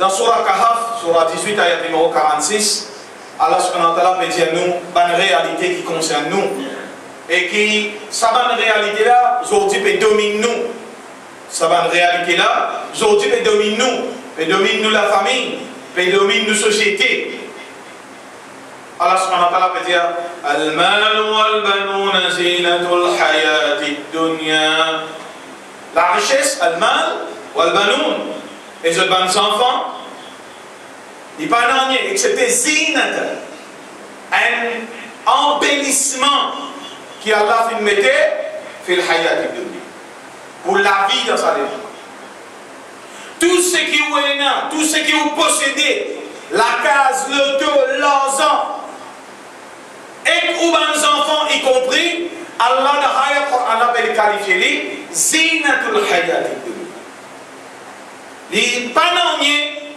dans Surah Kahf, Surah 18, ayat numéro 46, Allah subhanahu wa ta'ala peut dire nous, une réalité qui concerne nous. Et qui, ça va une réalité là, aujourd'hui peut dominer nous. Ça va une réalité là, aujourd'hui peut dominer nous. Peut dominer nous la famille, peut dominer nous société. Allah subhanahu wa ta'ala peut dire Al-mal wal-banoun zinatul hayati dunya. La richesse, al-mal wal-banoun. Et les enfants, il n'y a pas rien, excepté zinat, un embellissement qui Allah fait mettre fait le hayati dunya. Pour la vie dans sa vie. Tout ce qui vous est là, tout ce qui vous possédez, la case, le dos, l'argent, et ou les enfants y compris, Allah n'a pas qualifié les zinatul hayati dunya. Les pananiers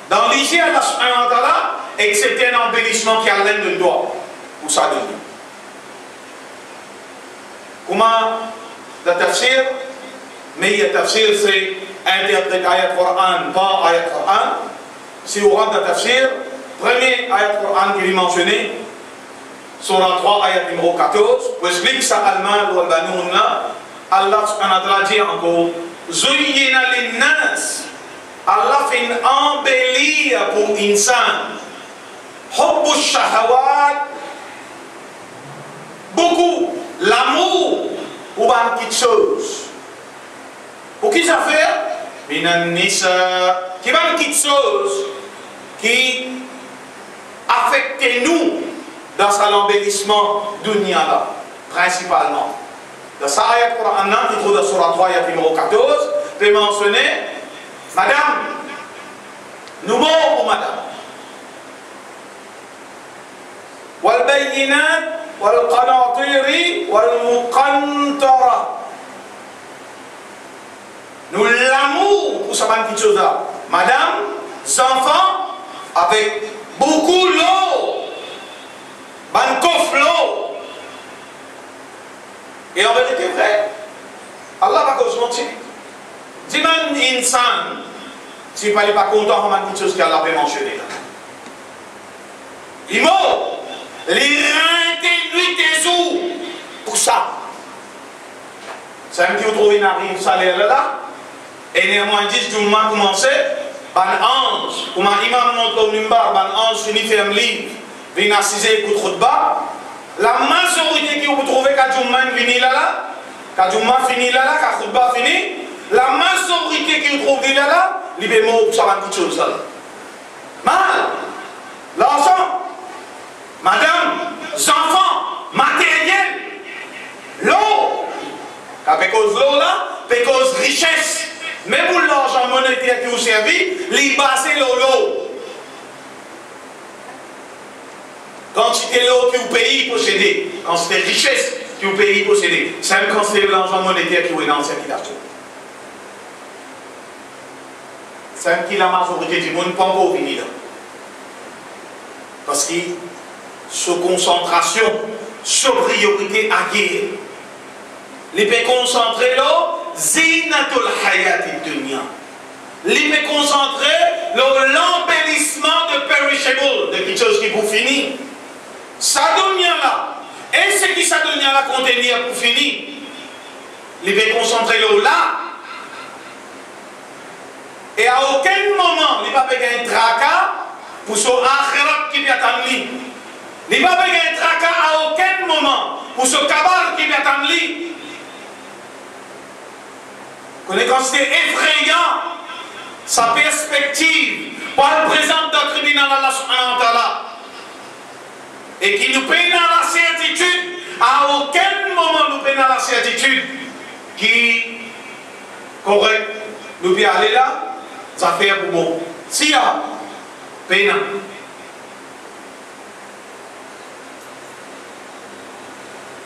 dans l'issue Allah subhanahu wa ta'ala, excepté un embellissement qui a l'air de doigt pour ça de nous. Comment le tafsir, mais le tafsir c'est interpréter ayat Coran, pas ayat Coran. Si on rentre dans le tafsir, premier ayat Coran qui est mentionné, Surah 3, ayat numéro 14, pour expliquer ça, Al-Mal ou Al-Banoun là, Allah subhanahu wa ta'ala dit encore, Zuyyina lin-nas, Allah fait une embellie pour l'insan, Hubbu shahawat, beaucoup, l'amour, pour une petite chose. Pour qui ça fait? Minan nisa, qui va une petite chose qui affecte nous dans cet embellissement dunya là, principalement. Dans sa ayat Coran qui trouve dans Surah 3, ayat numéro 14, peut mentionner Madame, nous morts pour Madame. Wal bayyinat wal qanatiri wal muqantara. Nous l'amour pour sa petite chose là. Madame, enfants, avec beaucoup l'eau. Ban coffre l'eau. Et en vérité vrai, Allah va cause mentir. Dis-moi une insan, s'il ne fallait pas content comme une petite chose qu'Allah peut mentionner. Les mots, les reins des nuits des eaux, pour ça. C'est un qui vous trouve une arrive salaire là. Et néanmoins, ils disent, du moment commencé, ban ange, comme un imam monte au mimbar, ban ange finit ferme livre, vient assiser pour khutba. La majorité qui vous trouvez quand Jumman finit là, quand Jumman finit là, quand khutba finit, la majorité qui vous trouvez là, il est mort pour ça une petite chose là. Mal, l'argent, madame, enfants, matériel, l'eau, à cause de l'eau là, à cause de richesse. Même pour l'argent monétaire qui vous servit, il basse l'eau. Quand c'était l'eau que vous payez posséder, quand c'était richesse que vous payez posséder, c'est même quand c'était l'argent monétaire qui vous est dans la circulation. C'est même qui la majorité du monde pas encore fini là. Parce que sous concentration, sous priorité à guerre, les peut concentrer là. Zinatul hayati dunya. Il peut concentrer l'embellissement de perishable, de quelque chose qui vous finit. Ça dunya là. Et ce qui ça dunya là contenir pour finir. Il peut concentrer là. Et à aucun moment, il ne va pas payer un tracas pour son akhirat qui vient attendre lui. Il ne va pas payer un tracas à aucun moment pour ce cabal qui vient attendre lui. Quand c'est effrayant, sa perspective, par le présent doctrine d'Allah subhanahu wa ta'ala, et qui nous peine à la certitude, à aucun moment nous peine à la certitude, qui, correct, nous peut aller là, ça fait pour bon. Si y a, peine.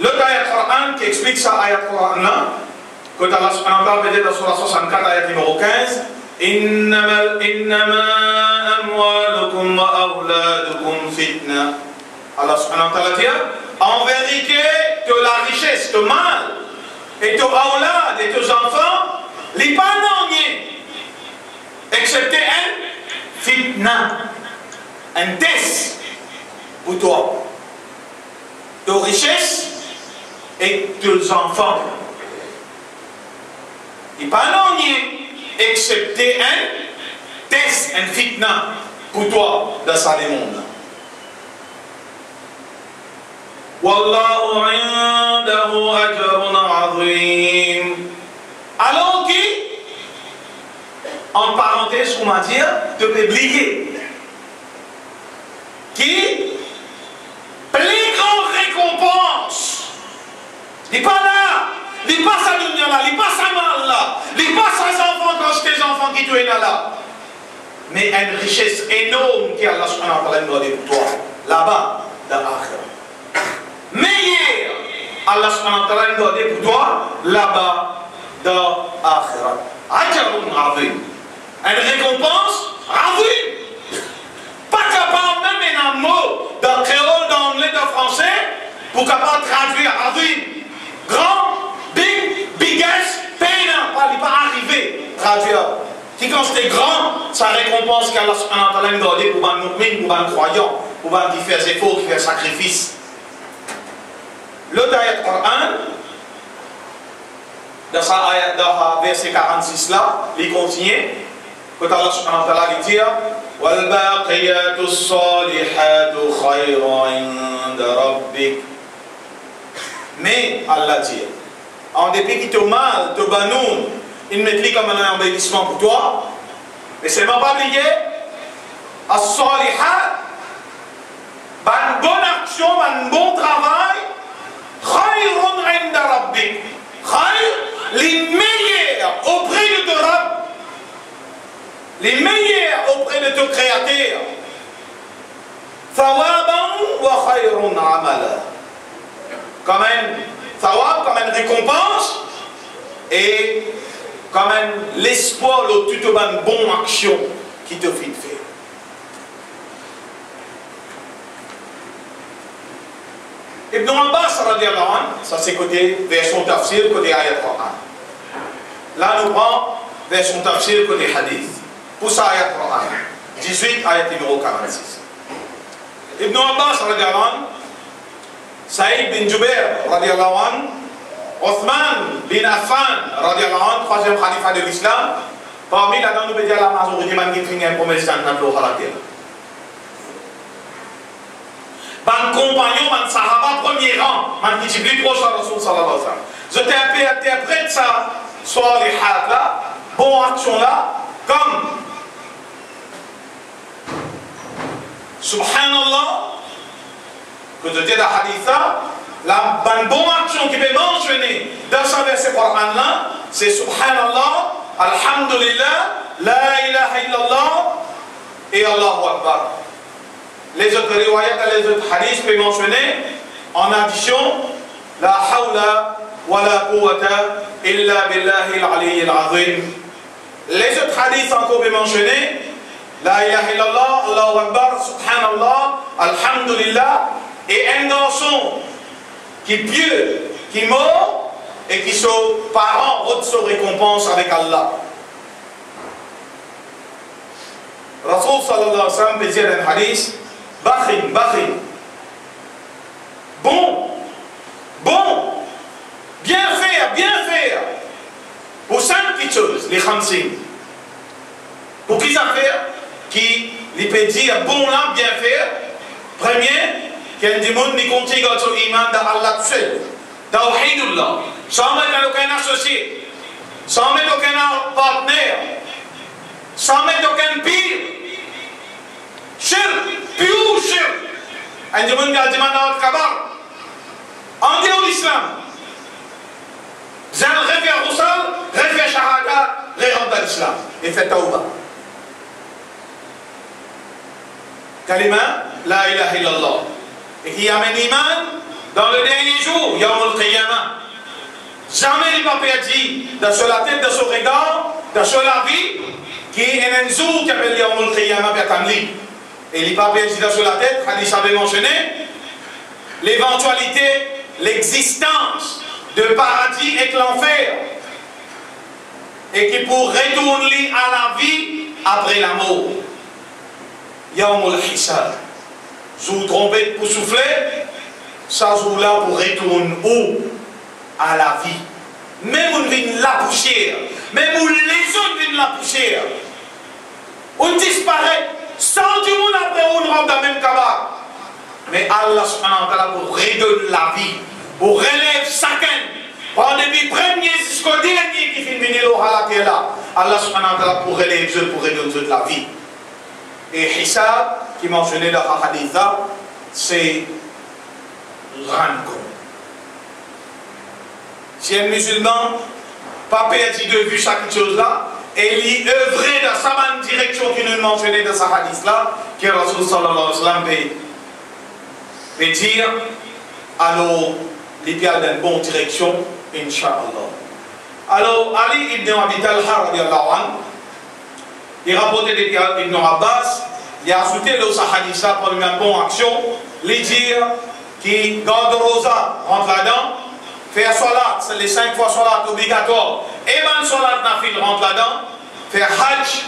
L'autre ayat Coran qui explique ça, ayat Coran là, quand Allah subhanahu wa ta'ala dit dans Surah 64, ayat numéro 15, Innama amwalukum wa awladukum fitna. Allah subhanahu wa ta'ala dit, en vérité, que la richesse, que mal, et que aulad, et que enfants, les pas n'en excepté un, fitna, un test pour toi. De richesse et tes enfants. Et pas non, excepté un test, un fitna pour toi dans ce monde. Wallahu indahu ajrun azim. Alors qui, en parenthèse, on va dire, te publier, qui, plus grande récompense, il n'est pas là, il n'est pas sa dunya là, il n'est pas sa mal là, il n'est pas ses enfants quand tes enfants qui tuent là. Mais une richesse énorme qui Allah subhanahu wa ta'ala nous a donné pour toi, là-bas, dans l'akhirah. Meilleur, Allah subhanahu wa ta'ala nous a donné pour toi, là-bas, dans l'akhirah. Ajrun azim. Une récompense azim. Pas capable même un mot dans créole, dans anglais, dans français, pour capable traduire azim. Grand, big, biggest, peine, pas arriver, traduire. Si quand c'était grand, ça récompense qu'Allah subhanahu wa ta'ala nous donne pour les mu'mins, pour les croyants, pour les qui font des efforts, qui font des sacrifices. L'autre ayat Coran, dans le verset 46 là, il continue, quand Allah subhanahu wa ta'ala dit وَالْبَاقِيَاتُ الصَّالِحَاتُ خَيْرٌ عِنْدَ رَبِّكَ. Mais Allah dit, en dépit qui te mal, te banoun, il met comme un embellissement pour toi, mais c'est même pas oublié, as-salihat, une bonne action, un bon travail, khayrun inda rabbik, khayr, les meilleurs auprès de ton Rabb, les meilleurs auprès de ton Créateur, thawaban wa khayrun amala, comme un thawab, comme une récompense, et quand même l'espoir de toute une bonne action qui te fait faire. Ibn Abbas radiallahu anhu, ça c'est côté version tafsir, côté ayat Coran. Là nous prenons version tafsir, côté hadith. Pour ça ayat Coran. 18 ayat numéro 46. Ibn Abbas radiallahu anhu, Saïd bin Jubair radiallahu anhu, Othman bin Affan, radiallahu anhu, troisième khalifa de l'islam, parmi là-dedans nous peut dire la majorité qui finit un premier stand dans le halatel. Ban compagnon, ban sahaba, premier rang, man qui plus proche à Rasul sallallahu alayhi wa sallam. Je t'interprète ça, soit les hats là, bon action là, comme Subhanallah, que je dis dans hadith là, la bonne action qui peut mentionner dans ce verset Coran là, c'est Subhanallah, Alhamdulillah, La ilaha illallah et Allahu Akbar. Les autres riwayat et les autres hadiths peuvent mentionner en addition La hawla wa la quwwata illa billahi al-ali al-azim. Les autres hadiths encore peuvent mentionner La ilaha illallah, Allahu Akbar, Subhanallah, Alhamdulillah, et un garçon qui pieux, qui mort et qui sont parents reçoivent récompense avec Allah. Rasul sallallahu alayhi wa sallam peut dire dans un hadith Bakhin, bakhin. Bon, bon, bien faire. Pour 5 petites choses, les khamsin. Pour qui ça faire? Qui les peut dire bon là, bien faire. Premier, qu'il dit monde ni continue à son iman d'Allah tout seul. Tawhidullah. Sans mettre aucun associé. Sans mettre aucun partenaire. Sans mettre aucun pire. Shirk, pure shirk. Un dit monde qui a dit maintenant au kabar. En dehors de l'islam. Zan refait Roussal, refait Shahada, rentre dans l'islam. Et fait Tawbah. Kalima, la ilaha illallah. Et qui amène l'iman dans le dernier jour, Yawm al-Qiyamah. Jamais il ne va perdu dans sur la tête, dans son regard, dans sur la vie, qui est un jour qui appelle Yawm al-Qiyamah Bertamli. Et il ne va pas perdu dans sur la tête, Hadith avait mentionné, l'éventualité, l'existence de paradis et de l'enfer. Et qui pour retourner à la vie après la mort. Yaumul Hisab. Jour trompette pour souffler, ça jour-là pour retourner où? À la vie. Même on vient la poussière, même où les autres viennent la poussière, on disparaît, sans du monde après on rentre dans le même cabane. Mais Allah subhanahu wa ta'ala pour redonner la vie, pour relève chacun, par depuis le premier jusqu'au dernier qui finit de venir au halak là, Allah subhanahu wa ta'ala pour relève eux, pour redonner la vie. Et Hisab, qui mentionnait dans le hadith, c'est rendre compte. Si un musulman pas perdu de vue chaque chose là, et il œuvrait dans sa bonne direction qui nous mentionnait dans ce hadith là, que Rasul sallallahu alayhi wa sallam peut dire, alors il y a une bonne direction, Inch'Allah. Alors Ali ibn Abi Talha, il rapportait de Ibn Abbas, il a ajouté le hadith là pour une bonne action, il dit qu'il garde rosa, rentre là-dedans. Faire salat, c'est les 5 fois salat obligatoire. Et même salat nafil rentre là-dedans. Faire hajj,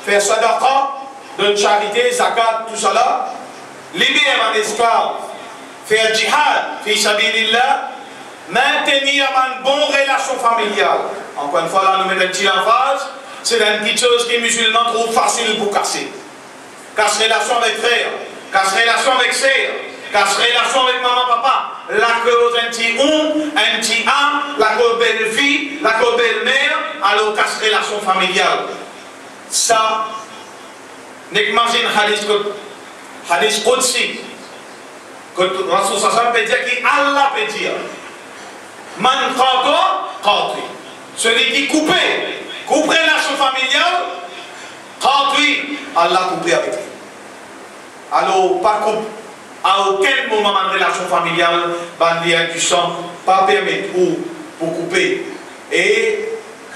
faire sadaqa, donner charité, zakat, tout ça là. Libérer un esclave. Faire djihad, fi sabilillah. Maintenir une bonne relation familiale. Encore une fois, là, nous mettons une petite emphase. C'est une petite chose que les musulmans trouvent facile pour casser. Casse relation avec frère, casse relation avec sœur, casse relation avec maman, papa. La cause un petit un petit âme, la cause belle-fille, la cause belle-mère, alors casse relation familiale. Ça, n'imagine hadith Qudsi, que Rasul Sassam peut dire qu'Allah peut dire, Man qati, celui qui coupe relation familiale, qati, Allah coupe avec lui. Alors, pas coupe. À aucun moment de relation familiale, bandier du sang, pas permettre pour couper. Et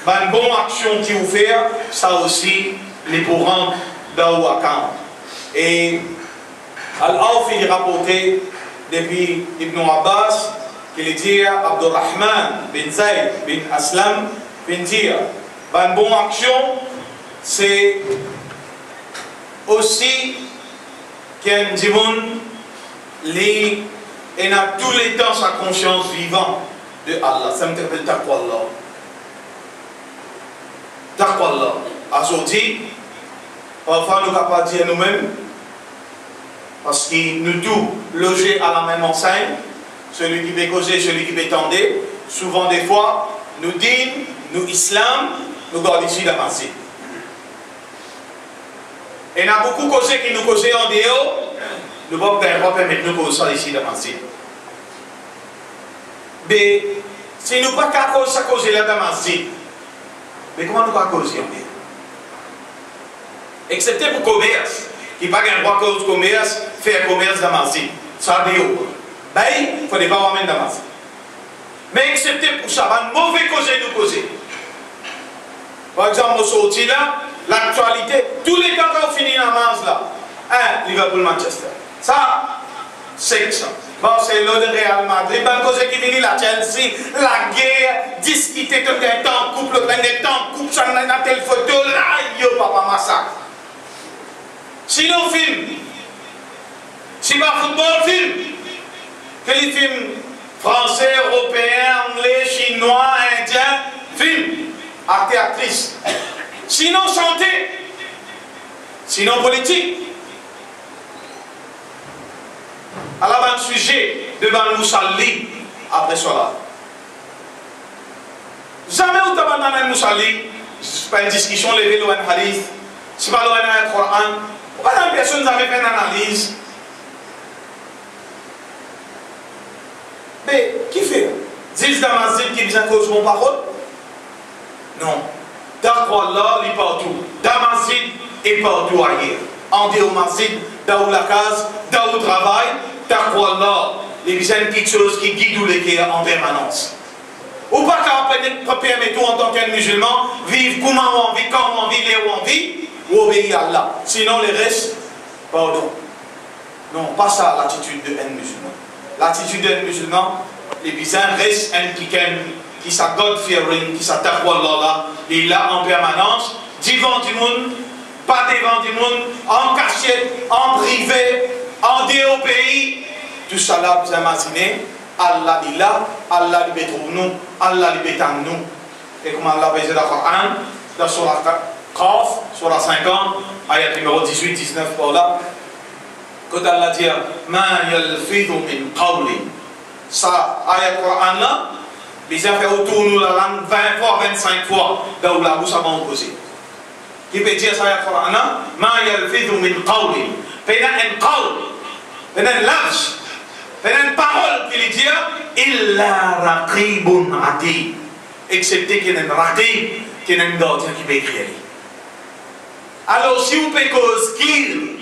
une bonne action qui vous fait, ça aussi, les pour rendre dans le camp. Et Al-Awfi il rapporté depuis Ibn Abbas, qu'il dit Abdurrahman bin Zayd bin Aslam bin dire, une bonne action, c'est aussi qu'un dimon et a tous les temps sa conscience vivante de Allah. Ça me rappelle Taqwa Allah. Taqwa Allah. Aujourd'hui, parfois nous ne pouvons pas dire nous-mêmes, parce que nous tous logés à la même enseigne, celui qui veut causer, celui qui veut tendre, souvent des fois, nous disons, nous islam, nous gardons ici la masjid. Et il y a beaucoup de choses qui nous causent en dehors. Nous ne pouvons pas permettre de nous causer ici dans le masjid. Mais si nous ne pouvons pas causer là dans le masjid, mais comment nous pouvons causer en dehors? Excepté pour le commerce, qui n'a pas un droit de commerce, faire commerce dans le masjid. Ça a dehors. Ben, il ne faut pas amener dans le masjid. Mais excepté pour ça, un mauvais causer nous causer. Par exemple, au sorti là, l'actualité, tous les temps qu'on finit la masse là, Liverpool-Manchester. Ça, c'est ça. Barcelone, Real Madrid, ben cause qui finit la Chelsea, la guerre, discuter tout le temps, couple, le temps, coupe, ça n'a pas telle photo, là, yo, papa, massacre. Sinon, film. Si pas football, film. Que les films français, européens, anglais, chinois, indiens, film. Acteur, actrice. Sinon, santé. Sinon, politique. Alors, un sujet devant nous salir après cela. Jamais où tu as abandonné nous salir, ce n'est pas une discussion levée loin de hadith, ce n'est pas loin de Coran. Pas de personne n'avait fait une analyse. Mais qui fait? Dis dans ma zone qui vient cause mon parole? Non. Taqwa Allah, il est partout. Dans ma zone et partout ailleurs. En dehors de ma zone, dans la case, dans le travail. Taqwa Allah, les quelque chose qui guide les cœurs en permanence. Ou pas qu'à permettre en tant qu'un musulman, vivre comment on vit, quand on vit, là où on vit, ou obéir à Allah. Sinon, les restes, pardon. Non, pas ça l'attitude d'un musulman. L'attitude d'un musulman, les bizarres restent un qui sa God-fearing, qui sa taqwa Allah, là, et là en permanence, devant du monde, pas devant du monde, en cachette, en privé, en dehors pays. Tout ça là, vous imaginez, Allah dit là, Allah libère nous, Allah libère nous. Et comme Allah va dire dans le Coran, dans Surah Qaf, Surah 50, ayat numéro 18, 19 par là, quand Allah dit Ma yalfidhu min qawli. Ça, ayat Coran là, ils ont fait autour de la langue 20 fois, 25 fois, dans la bouche avant opposée. Qui peut dire ça, ayat Coran là Ma yalfidhu min qawli. Pena en qawl, pena en lafz, pena en parole qu'il dit illa raqibun atid. Excepté qu'il y ait un raqib, qu'il y ait un gardien qui peut écrire. Alors, si vous pouvez causer,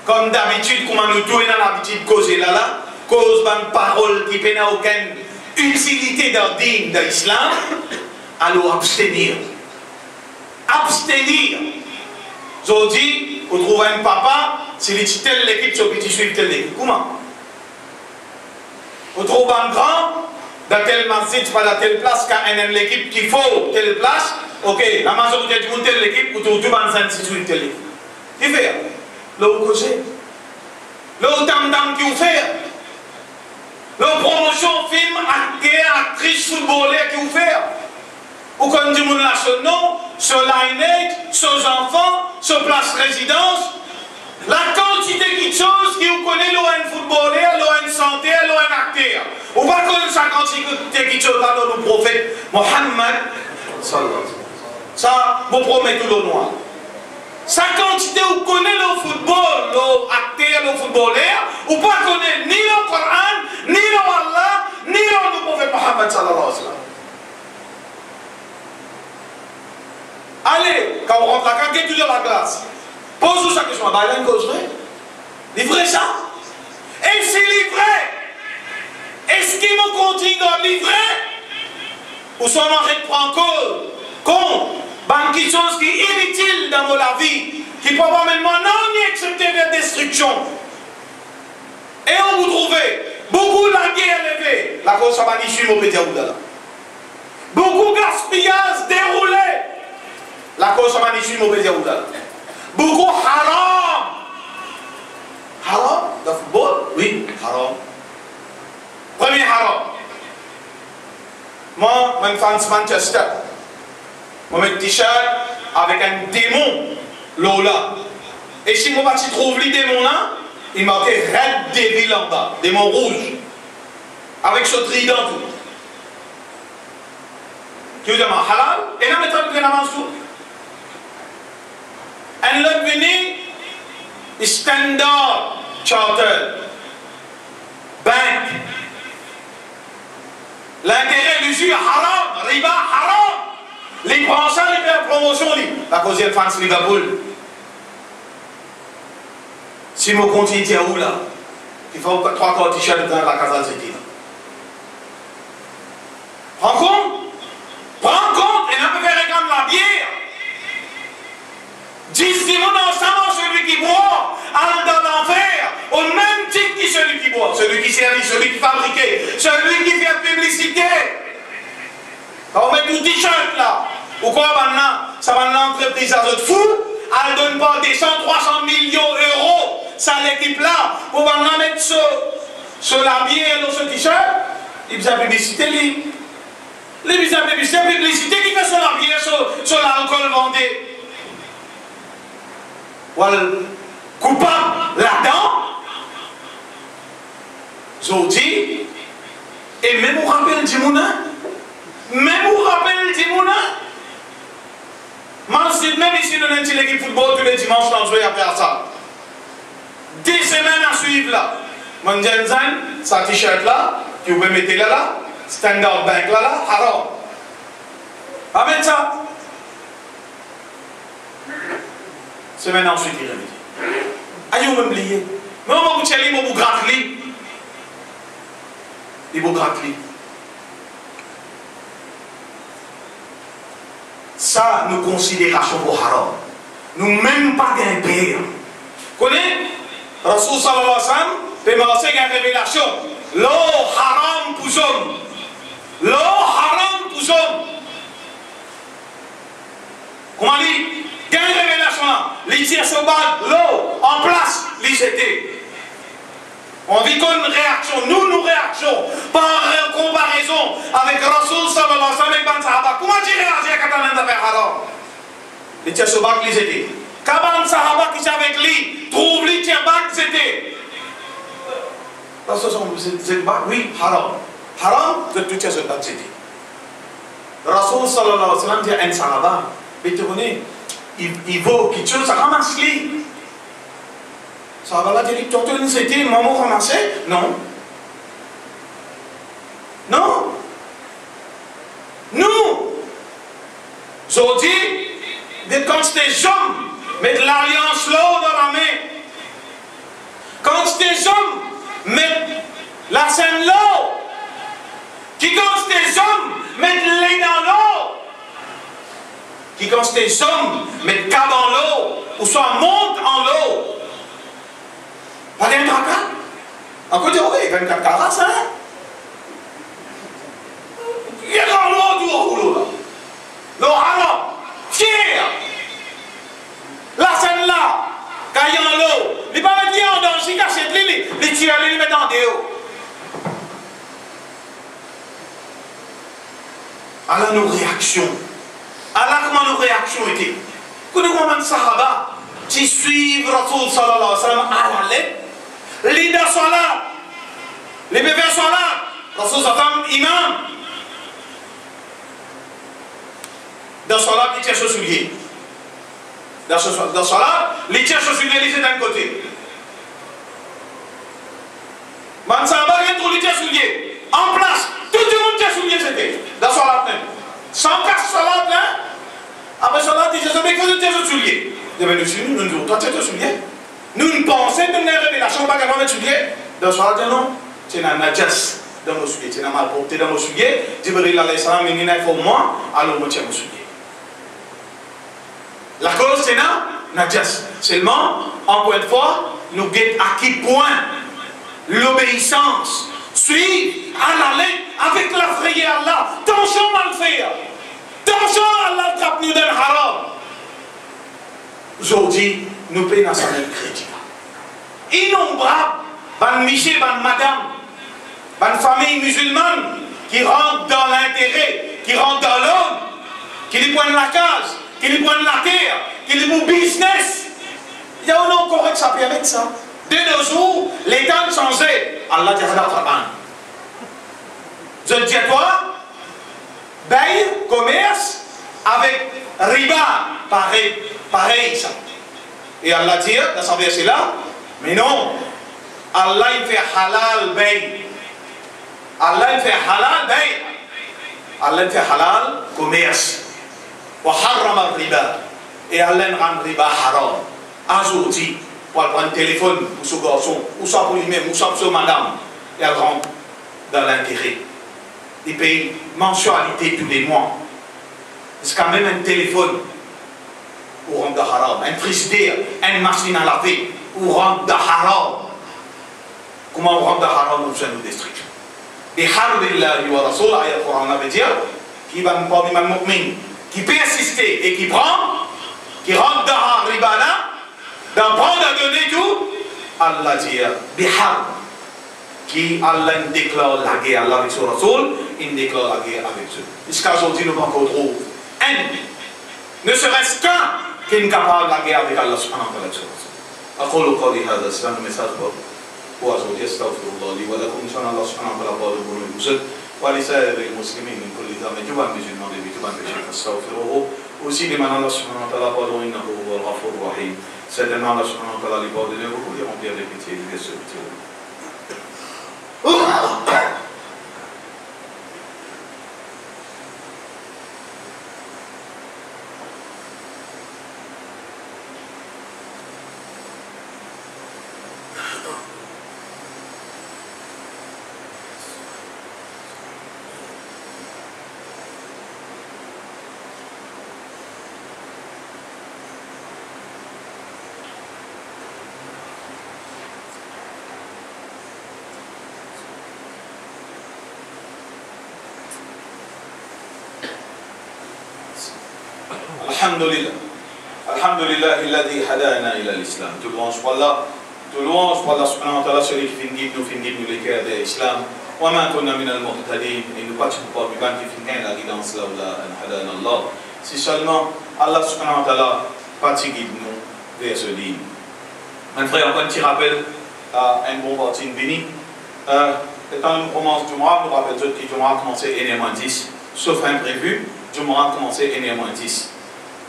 comme d'habitude, comme nous tous dans l'habitude de causer là, cause une parole qui n'a aucune utilité dans le digne de l'islam, alors abstenir. Abstenir. Je dis, vous trouvez un papa, s'il est telle l'équipe, c'est petit suivre telle l'équipe. Comment? Vous trouvez un grand, dans telle masjid, pas dans telle place, quand il y a l'équipe qu'il faut, telle place, ok, la majorité du monde, telle l'équipe, vous trouvez un suivre telle l'équipe. Qui fait? Le causer. Le tam-tam qui vous fait. Le promotion film, acteur, actrice, footballeur qui vous fait. Ou comme du monde là, ce nom, ce lineage, ce enfants, ce place résidence. La quantité de choses qui vous connaissez, l'ON footballeur, l'ON santé, l'ON acteur. Ou pas connaître sa quantité de choses dans le prophète Mohammed. Ça, vous promet tout le noir. Sa quantité, vous connaissez le football, l'acteur, le footballeur, ou pas connaître ni le Coran, ni le Allah, ni le prophète Mohammed sallallahu alayhi wa sallam. Allez, quand on rentre là, quand on est toujours la glace, pose-vous sa question, il y a une cause vraie. Livrez ça. Et c'est livré. Est-ce qu'il me continue à livrer? Ou soit on arrête de prendre compte? Quelque chose qui est inutile dans la vie, qui probablement non ni accepté de destruction. Et on vous trouve beaucoup la guerre élevée, la cause ça va ni suivre au Pétéoudala. Beaucoup gaspillage déroulé, la cause ça va ni suivre au Pétéoudala. Beaucoup haram. Haram dans le football? Oui, haram. Premier haram. Moi, je suis fan de Manchester. Je mets un t-shirt avec un démon, Lola. Et si moi je trouve le démon là, il marquait Red Devil en bas, démon rouge. Avec ce trident tout. Qui vous demande halal? Et là, maintenant, vous avez un sou. Un lot venu, Standard Chartered Bank. L'intérêt du jus haram, riba haram. Les Français, ils font la promotion, la causière France Liverpool. Si je continue à où là, il faut 3 quarts de t-shirt dans la Casa Zeti. Prends compte, et on peut faire comme la bière. 10 démons ensemble, celui qui boit, allent dans l'enfer, au même titre que celui qui boit, celui qui servit, celui qui fabriquait, celui qui fait la publicité. On met tout t-shirt là. Pourquoi maintenant, ça va l'entreprise à autres fous, elle ne donne pas des 100, 300 millions d'euros, ça l'équipe là, pour maintenant mettre sur la bière, dans ce t-shirt, il y a publicité, les publicité qui fait sur la bière, sur l'alcool vendé. Voilà, coupable là-dedans, je dis, et même vous rappelez du mouna, même ici dans l'équipe football tous les dimanches, on joue à faire ça. 10 semaines à suivre là. Mon Jensen, sa t-shirt là, que vous pouvez mettre là, Standard Bank là, haram. Avec ça. Semaine ensuite, il remet. Aïe, vous m'oubliez. Mais on va vous tchéli, on vous gratte li. Il vous gratte li. Ça, nous considérations pour haram. Nous même pas d'un père. Connaissez? Rasoul sallallahu alayhi wa sallam, peut marcher une révélation. L'eau haram pour hommes. L'eau haram pour hommes. Comment dit? il y a une révélation là. Les tirs se battent, l'eau en place, les jeter. On vit comme une réaction, nous réaction, par comparaison avec Rasoul sallallahu alayhi wa sallam et Ban Sahaba. Comment tu réagis quand on a fait haram? Les tirs se battent, les jeter. Quand Ban Sahaba qui est avec lui, trouve les tirs battent, jeter. Oui, haram. Haram, de tout tiers se battent, jeter. Rasoul sallallahu alayhi wa sallam dit à un Sahaba, mais tu connais, il vaut quelque chose, ça ramasse lui. Ça va dire que tu c'était une maman ramassée? Non. Non. Nous, aujourd'hui, quand ces hommes mettent l'alliance l'eau dans la main, quand ces hommes mettent la scène l'eau, qui quand ces hommes mettent l'eau dans l'eau, qui quand ces hommes mettent cas dans l'eau, ou soit montent en l'eau, pas d'un tracas. En côté, oui, 24 carats, ça. Il y a dans l'eau du rouleau, là. L'eau haram, fier. La scène là, quand il y a l'eau, il ne va pas mettre en danger, il cachette les tirer, les mettre en déo. Alors nos réactions. Alors comment nos réactions étaient? Quand nous avons un sahaba qui suivent Rasoul sallallahu alayhi wa sallam à la lettre, les leaders sont là, les bébés sont là, Rasoul sallallahu alayhi wa sallam imam. Dans ce là, ils tirent souliers. Dans ce là, les tirent souliers, ils sont d'un côté. Man sahaba vient pour les tirent souliers. En place, tout le monde tire souliers, c'était. Dans ce là, même. Sans casse ce là, hein. Après ce là, ils disent, mais que tu souliers. Nous ne disons pas, tu souliers. Nous ne pensons pas une révélation, pas qu'avant de souliers. Dans ce là, non. C'est un nadjas dans nos souliers. C'est un mal porté dans nos souliers. Jibril alayhi salam, il n'y pour moi, alors moi, tiens nos souliers. La cause, c'est un nadjas. Seulement, encore une fois, nous guettons à qui point l'obéissance. Suivre à la lettre avec la frayeur Allah. Attention mal faire. Attention Allah trappe nous d'un haram. Aujourd'hui, nous payons à sa même critique. Innombrables, ban Miché, ban Madame, ban famille musulmane qui rentrent dans l'intérêt, qui rentrent dans l'homme, qui lui prennent la case, qui lui prennent la terre, qui lui font business. Il y a un nom correct ça peut avec ça. De nos jours, l'État changé. Allah dit je dis à toi, bail, commerce, avec riba, pareil ça. Et Allah dit, dans sa verset là, mais non, Allah il fait halal bail. Allah il fait halal bail. Allah il fait halal commerce. Wa harrama riba. Et Allah il rend riba haram. Aujourd'hui, pour prendre un téléphone pour ce garçon, ou soit pour lui-même, ou soit pour ce madame, et elle rentre dans l'intérêt. Il paye mensualité tous les mois. C'est quand même un téléphone ou rentre de haram, un frigidaire, une machine à laver ou rentre de haram. Comment on rentre de haram nous nous destruction? Et harbillahi wa rasul, ayat Coran veut dire, qui va nous parler mal mu'min, qui peut assister et qui prend, qui rentre dans ribana, d'en prendre à donner tout, Allah dit, bihar, qui Allah déclare la guerre avec son rasoul, il déclare la guerre avec eux. Jusqu'à aujourd'hui, nous encore trop. Ne serait-ce qu'un qui est capable de la guerre avec Allah subhanahu wa ta'ala. أقول قولي هذا سلام المساج وأزوج أستغفر الله لي ولكم إن شاء الله سبحانه وتعالى قادر المسلم ولسائر المسلمين من كل ذنب جبان بجنان بجبان بجنان أستغفره aussi demandant Allah subhanahu wa ta'ala pardon innahu huwal ghafurur rahim. C'est demandant Allah subhanahu wa ta'ala les pardonner beaucoup et remplir les pitiés et les servitudes. Alhamdulillah, alladhi hadana ila l'islam. Tout louange pour Allah. Tout louange pour Allah subhanahu wa ta'ala, celui qui finit nous les cœurs de l'islam. Wa ma kunna min al-muhtadin. Et nous pas tu peux pas vivre qui finit la guidance là où la hadana Allah. Si seulement Allah subhanahu wa ta'ala pas guide nous vers ce livre. Mon frère, encore un petit rappel à un bon parti béni. Quand nous commençons Jumu'ah, nous rappelons que Jumu'ah a commencé à 10, sauf imprévu, Jumu'ah a commencé à 10.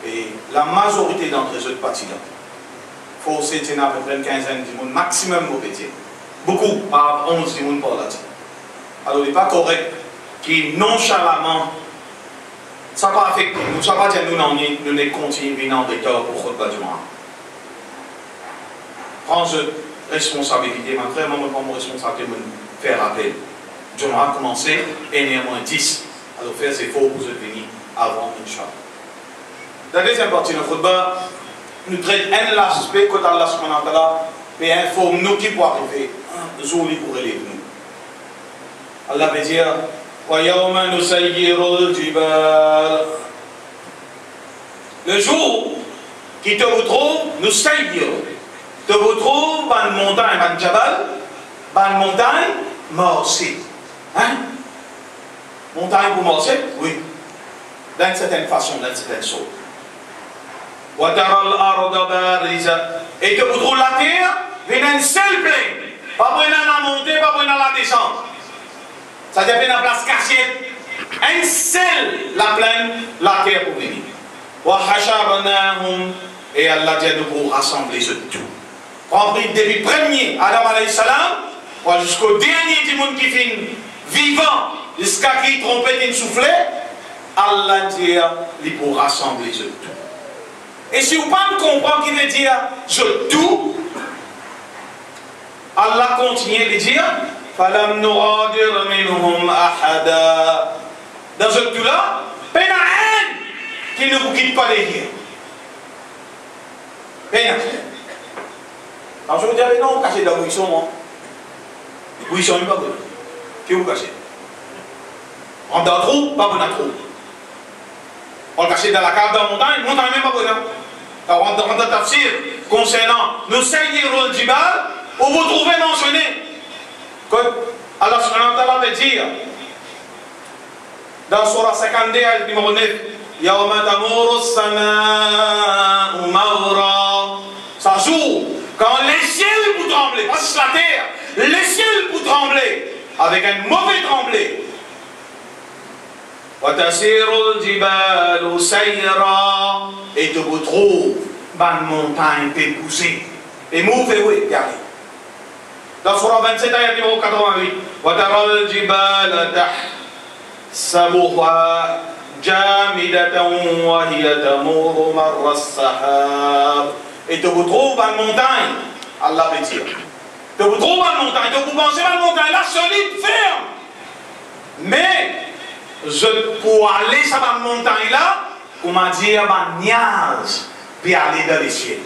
Et la majorité d'entre eux partis là. Il faut aussi tenir à peu près une quinzaine de monde, maximum au métier. Beaucoup, par 11 de monde par là. Alors il n'est pas correct qui nonchalamment, ça va affecter nous, ça va dire nous ne continuons en retard pour le Jumu'ah. Prends responsabilité, ma frère, moi, je prends mon responsabilité de faire appel. Jumu'ah a commencé à 10. Alors faire ses efforts pour se venir avant, Inch'Allah. La deuxième partie de notre khutbah nous traite un aspect que Allah subhanahu wa ta'ala et informe nous qui pour arriver un jour pour élèver nous. Allah veut dire wa yawma nusayyiru al-jibal. Le jour qui te retrouve, nous sayyiru, te retrouve dans une montagne, dans une jabal, dans une montagne morcée. Hein? Montagne pour morcer? Oui. D'une certaine façon, d'une certaine sorte. Et que vous trouvez la terre, venez une seule plaine. Pas pour la montée, pas pour la descente. C'est-à-dire qu'il y a une place cachée. Une seule la plaine, la terre pour venir. Et Allah dit nous pour rassembler ce tout. Compris depuis le premier Adam alayhi salam jusqu'au dernier du monde qui finit vivant, jusqu'à qui trompette et soufflé, Allah dit il pour rassembler ce tout. Et si vous ne comprenez ce qu'il veut dire je tout, Allah continue de dire Falam nuradir minhum ahada. Dans ce tout-là, pénal qui ne vous quitte pas derrière. Pénal. Quand je vous dis non, cachez dans où ils sont, non. Où ils sont, ils ne sont pas bon. Qui vous cachez? On dans le trou, pas bon à trou. On le cachait dans la cave de la montagne, montagne même pas bon. Quand on rentre dans tafsir concernant nous sayyirul jibal, où vous trouvez mentionné que Allah subhanahu wa ta'ala veut dire dans Surah 52, ayat numéro 9, Yawma tamuru as-sama'u mawra. Ça joue quand les ciels vous tremblez, pas juste la terre, les ciels vous tremblez avec un mauvais tremblé. Et tu vous trouves dans une montagne épousée. Et mouvez, oui, regardez. Dans Surah 27, ayat numéro 88. Et tu vous trouves dans une montagne. Allah veut dire. Tu vous trouves dans une montagne. Tu vous pensez dans une montagne là, solide, ferme. Mais pour aller sur la montagne là, comment dire, un niage, puis aller dans les cieux.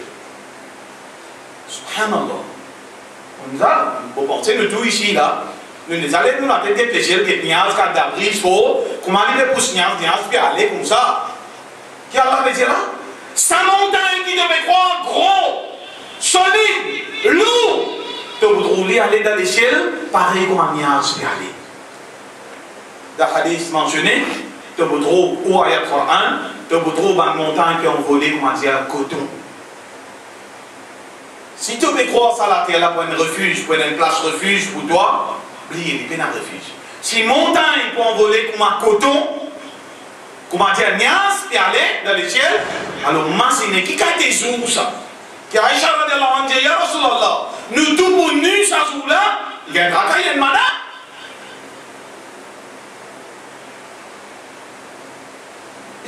Subhanallah. On a, pour penser nous tous ici là, nous allons nous la tête des pécheurs, des niages, des d'abri, comment aller pour ce niage, puis aller comme ça. Qui Allah veut dire là? Sa montagne qui devait croire gros, solide, lourd, te vous trouvez aller dans les cieux, pareil comme un niage, puis aller. Dans le hadith mentionné, tu vous trouves au ayat Coran, tu vous trouves dans une montagne qui ont volé, comment dire, coton. Si tu veux croire ça, la terre là pour un refuge, pour une place refuge pour toi, oubliez, il n'y a pas de refuge. Si montagne pour envoler comme un coton, comment dire, nias, et aller dans les ciels, alors imaginez qui a des jours ça. Qui a Aïcha radiallahu anha, ya Rasulallah, nous tous pour nous, ça jour là, il y a un racaille et un madame.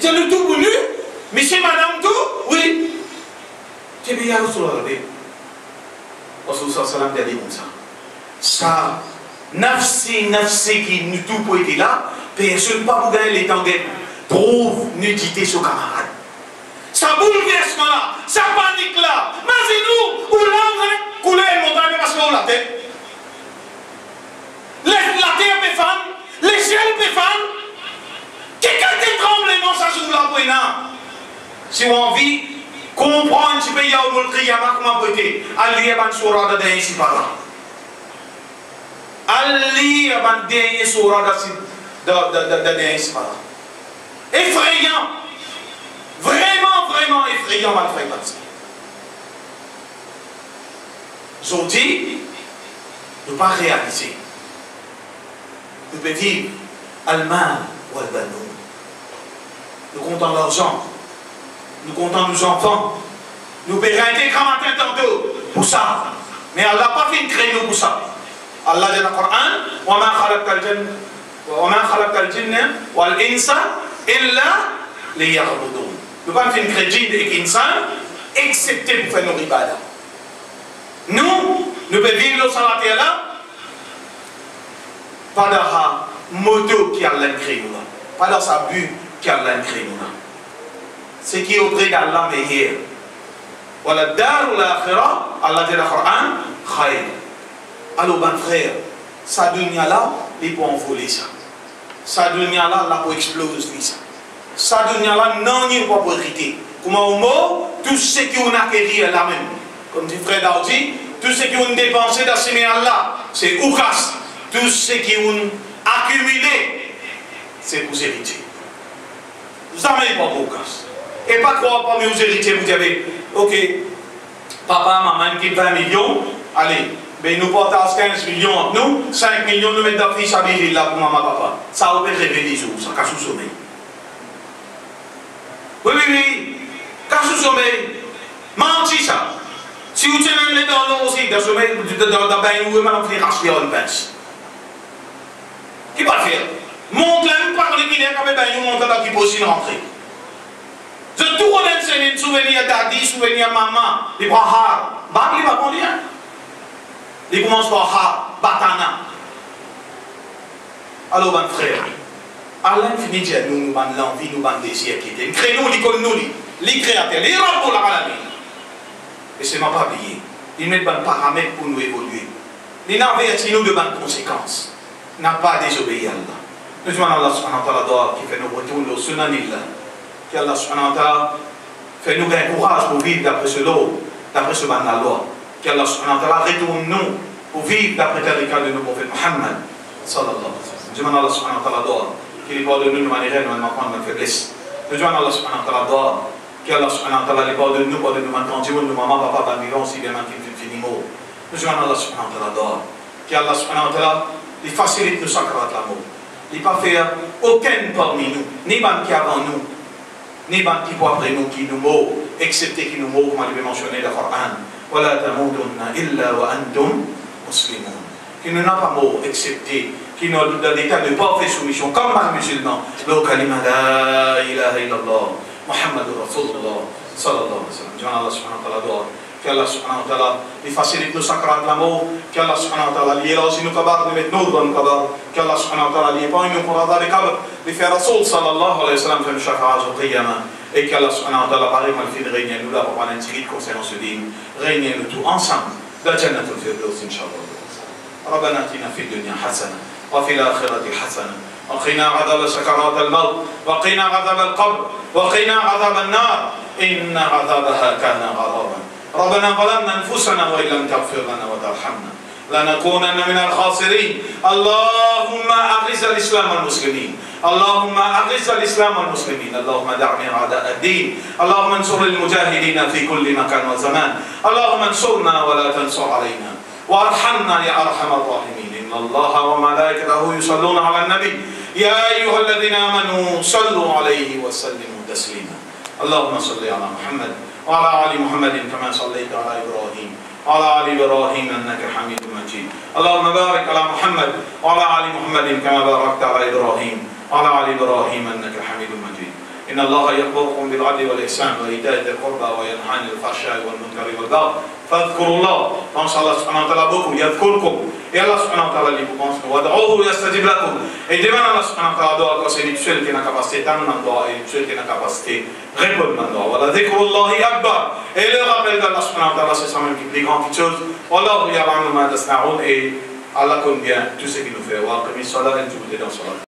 J'ai le tout connu, monsieur, madame, tout, oui. J'ai bien Rasulallah. Rasulallah sallam a dit comme ça. Ça, nafsi qui nous tout pour être là, personne pas pour gagner les temps trouve nudité sur camarade. Ça bouleversement là, ça panique là. Mais c'est nous, où là, couler une montagne parce qu'on la tête. La terre peut femme, les ciels peut femme. Quelqu'un qui tremble, non, ça joue la poignard. Si on a envie, qu'on pe yaumul qiyamah comment pote ali ban surah da ici par là ali ban dernier surah da ici par là effrayant vraiment effrayant mal fait comme ça aujourd'hui ne pas réaliser nous pouvons vivre al-mal wal banoun. Nous comptons l'argent, nous comptons nos enfants, nous payons intégralement tantôt pour ça. Mais Allah n'a pas fait une créneau pour ça. Allah dit dans le Coran, وَمَا خَلَقَ الْجِنَّ وَالْإِنسَ إِلَّا لِيَعْبُدُونَ. Nous n'avons pas fait une crédit et insan, excepté pour faire nos ibadah. Nous pouvons vivre le salat là, pas dans la moto qui a l'incréné, pas dans sa but qui a l'incréné. Ce qui est auprès d'Allah meilleur. Voilà, dar ou l'akhira, Allah dit dans le Coran, khayr. Alors, ben frère, sa dunya là, il peut envoler ça. Sa dunya là, il peut exploser ça. Sa dunya là, non, il ne peut pas hériter. Comment au mot, tout ce qu'on a acquis est là même. Comme dit frère Daoudi, tout ce qu'on a dépensé d'assumer Allah, c'est oukas. Tout ce qu'on a accumulé, c'est pour hériter. Vous n'avez pas oukas. Et pas croire parmi vos héritiers, vous dites, ok, papa, maman qui 20 millions, allez, ben nous partons 15 millions entre nous, 5 millions nous mettons dans le fils à Bégil là pour maman, papa. Ça va rêver des jours, ça cache le sommeil. Oui, cache le sommeil. Menti ça. Si vous tenez dans l'eau aussi, dans le sommeil, dans le bain, vous allez faire racheter une pince. Qui va faire? Monte là, nous parlons qu'il y a quand même un monte là qui peut aussi rentrer. Je tout connais un souvenir d'Adi, souvenir maman, les bras hard. Bah, il va combien? Il commence par hard, batana. Alors, mon frère, à l'infini, nous avons l'envie, nous avons le désir qui était. Nous créons, nous, les créateurs, les rangs pour la maladie. Et ce n'est pas oublié. Ils mettent des paramètres pour nous évoluer. Ils n'avertissent nous de bonnes conséquences. N'a pas désobéi à Allah. Nous demandons à Allah subhanahu wa ta'ala qui fait nous retourner au sunanillah. Qu'Allah subhanahu wa ta'ala fait nous un courage pour vivre d'après ce lot, d'après ce ban de la loi. Qu'Allah subhanahu wa ta'ala retourne nous pour vivre d'après le cas de nos prophètes Muhammad sallallahu alayhi wa sallam. Nous demandons à Allah subhanahu wa ta'ala qu'il pardonne nous de manière normalement de faiblesse. Nous demandons à Allah subhanahu wa ta'ala qu'Allah subhanahu wa ta'ala pardonne nous de nous entendre, nous maman, papa, vivant si bien qu'il finit mot. Nous demandons à Allah subhanahu wa ta'ala qu'Allah subhanahu wa ta'ala facilite nos sacrats de l'amour. Il ne pas faire aucun parmi nous, ni même qui avant nous, ni même qui après nous, qui nous mourent, excepté qui nous mourent, comme il avait mentionné dans le Coran. وَلَا تَمُوتُنَّ إِلَّا وَأَنْتُمْ مُسْلِمُونَ. Qui ne n'a pas mort, excepté, qui nous dans l'état de parfaite soumission, comme un musulman. Le kalima la ilaha illallah, Muhammadur Rasulullah, sallallahu alayhi wa sallam. J'en Allah subhanahu wa ta'ala. qu'Allah subhanahu wa ta'ala facilite nos sacrats de l'amour, qu'Allah subhanahu wa ta'ala lié là aussi nos kabar, de mettre nous dans nos kabar, qu'Allah subhanahu wa ta'ala lié pas nous pour avoir des kabar, de faire Rasoul sallallahu alayhi wa sallam fait le shafa'aj au qiyamah, et qu'Allah subhanahu wa ta'ala pareil mal fait de régner nous là pour prendre un tirit concernant ce dîme, régner nous tous ensemble, dans Jannatul Firdaus inshallah. ربنا اتنا في الدنيا حسنه وفي الاخره حسنه وقنا عذاب سكرات الموت وقنا عذاب القبر وقنا عذاب النار ان عذابها كان غراما ربنا ظلمنا انفسنا وان لم تغفر لنا وترحمنا لنكونن من الخاسرين اللهم اعز الاسلام والمسلمين اللهم اعز الاسلام والمسلمين اللهم دعم اعداء الدين اللهم انصر المجاهدين في كل مكان وزمان اللهم انصرنا ولا تنصر علينا وارحمنا يا ارحم الراحمين ان الله وملائكته يصلون على النبي يا ايها الذين امنوا صلوا عليه وسلموا تسليما اللهم صل على محمد وعلى ال محمد كما صليت على ابراهيم وعلى ال ابراهيم انك حميد مجيد اللهم بارك على محمد وعلى ال محمد كما باركت على ابراهيم وعلى ال ابراهيم انك حميد مجيد إن الله يأمركم بالعدل والإحسان وإيتاء ذي القربى وينهى عن الفحشاء والمنكر والبغي فاذكروا الله pense Allah subhanahu wa ta'ala beaucoup يذكركم et Allah subhanahu wa ta'ala vous pense وادعوه يستجب لكم et demande Allah subhanahu wa ta'ala quand c'est l'habituel qui n'a capacité tant d'endroits et l'habituel qui n'a capacité répondre d'endroits voilà ذكر الله أكبر et le rappel d'Allah subhanahu wa ta'ala c'est ça même qui est plus grande chose والله يعلم ما تصنعون et Allah connaît bien tout ce qu'il nous fait وأقم الصلاة et tout dans